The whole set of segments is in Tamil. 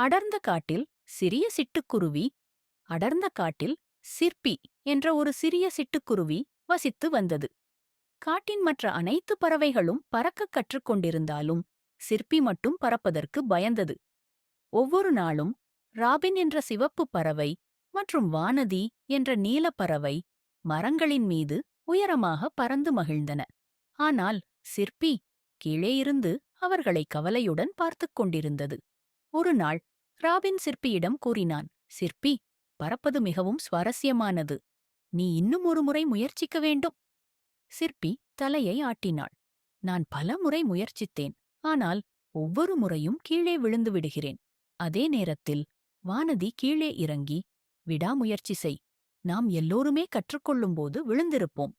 அடர்ந்த காட்டில் சிறிய சிட்டுக்குருவி அடர்ந்த காட்டில் சிற்பி என்ற ஒரு சிறிய சிட்டுக்குருவி வசித்து வந்தது. காட்டின் மற்ற அனைத்து பறவைகளும் பறக்கக் கற்றுக்கொண்டிருந்தாலும் சிற்பி மட்டும் பறப்பதற்கு பயந்தது. ஒவ்வொரு நாளும் ராபின் என்ற சிவப்பு பறவை மற்றும் வானதி என்ற நீலப் பறவை மரங்களின் மீது உயரமாக பறந்து மகிழ்ந்தன. ஆனால் சிற்பி கீழே இருந்து அவர்களை கவலையுடன் பார்த்துக் கொண்டிருந்தது. ஒரு நாள் ராபின் சிற்பியிடம் கூறினான், சிற்பி, பறப்பது மிகவும் சுவாரஸ்யமானது. நீ இன்னும் ஒரு முறை முயற்சிக்க வேண்டும். சிற்பி தலையை ஆட்டினாள். நான் பல முறை முயற்சித்தேன், ஆனால் ஒவ்வொரு முறையும் கீழே விழுந்து விடுகிறேன். அதே நேரத்தில் வானதி கீழே இறங்கி, விடாமுயற்சி செய். நாம் எல்லோருமே கற்றுக்கொள்ளும்போது விழுந்திருப்போம்.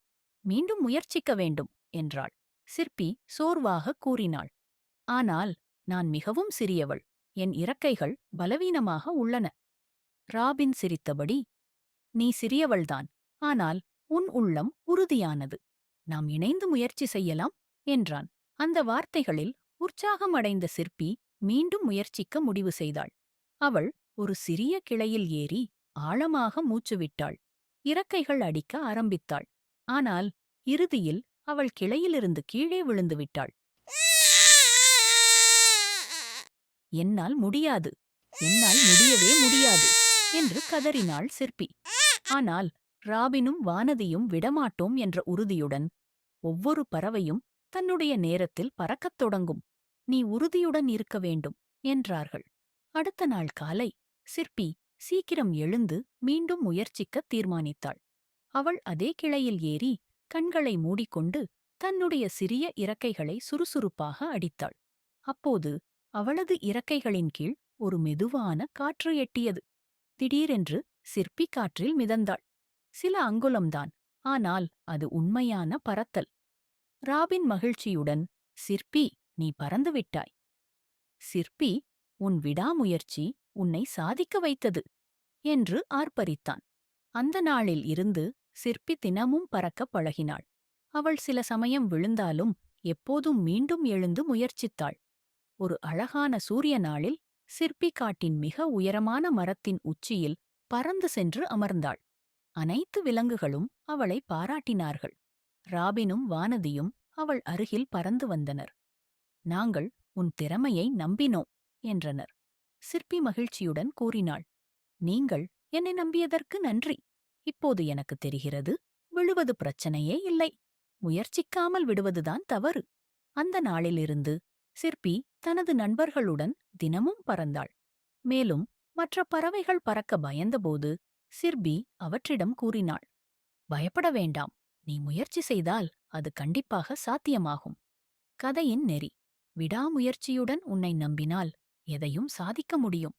மீண்டும் முயற்சிக்க வேண்டும் என்றாள். சிற்பி சோர்வாக கூறினாள், ஆனால் நான் மிகவும் சிறியவள். என் இறக்கைகள் பலவீனமாக உள்ளன. ராபின் சிரித்தபடி, நீ சிறியவள்தான், ஆனால் உன் உள்ளம் உறுதியானது. நாம் இணைந்து முயற்சி செய்யலாம் என்றான். அந்த வார்த்தைகளில் உற்சாகமடைந்த சிற்பி மீண்டும் முயற்சிக்க முடிவு செய்தாள். அவள் ஒரு சிறிய கிளையில் ஏறி ஆழமாக மூச்சுவிட்டாள். இறக்கைகள் அடிக்க ஆரம்பித்தாள். ஆனால் இறுதியில் அவள் கிளையிலிருந்து கீழே விழுந்து விட்டாள். என்னால் முடியாது, என்னால் முடியவே முடியாது என்று கதறினாள் சிற்பி. ஆனால் ராபினும் வானதியும் விடமாட்டோம் என்ற உறுதியுடன், ஒவ்வொரு பறவையும் தன்னுடைய நேரத்தில் பறக்கத் தொடங்கும். நீ உறுதியுடன் இருக்க வேண்டும் என்றார்கள். அடுத்த நாள் காலை சிற்பி சீக்கிரம் எழுந்து மீண்டும் முயற்சிக்கத் தீர்மானித்தாள். அவள் அதே கிளையில் ஏறி கண்களை மூடிக்கொண்டு தன்னுடைய சிறிய இறக்கைகளை சுறுசுறுப்பாக அடித்தாள். அப்போது அவளது இறக்கைகளின் கீழ் ஒரு மெதுவான காற்று எட்டியது. திடீரென்று சிற்பி காற்றில் மிதந்தாள். சில அங்குலம்தான், ஆனால் அது உண்மையான பறத்தல். ராபின் மகிழ்ச்சியுடன், சிற்பி, நீ பறந்துவிட்டாய். சிற்பி, உன் விடாமுயற்சி உன்னை சாதிக்க வைத்தது என்று ஆர்ப்பரித்தான். அந்த நாளில் இருந்து சிற்பி தினமும் பறக்கப் பழகினாள். அவள் சில சமயம் விழுந்தாலும் எப்போதும் மீண்டும் எழுந்து முயற்சித்தாள். ஒரு அழகான சூரிய நாளில் சிற்பி காட்டின் மிக உயரமான மரத்தின் உச்சியில் பறந்து சென்று அமர்ந்தாள். அனைத்து விலங்குகளும் அவளை பாராட்டினார்கள். ராபினும் வானதியும் அவள் அருகில் பறந்து வந்தனர். நாங்கள் உன் திறமையை நம்பினோம் என்றனர். சிற்பி மகிழ்ச்சியுடன் கூறினாள், நீங்கள் என்னை நம்பியதற்கு நன்றி. இப்போது எனக்கு தெரிகிறது, விழுவது பிரச்சனையே இல்லை. முயற்சிக்காமல் விடுவதுதான் தவறு. அந்த நாளிலிருந்து சிற்பி தனது நண்பர்களுடன் தினமும் பறந்தாள். மேலும் மற்ற பறவைகள் பறக்க பயந்தபோது சிற்பி அவற்றிடம் கூறினாள், பயப்பட வேண்டாம், நீ முயற்சி செய்தால் அது கண்டிப்பாக சாத்தியமாகும். கதையின் நெறி: விடாமுயற்சியுடன் உன்னை நம்பினால் எதையும் சாதிக்க முடியும்.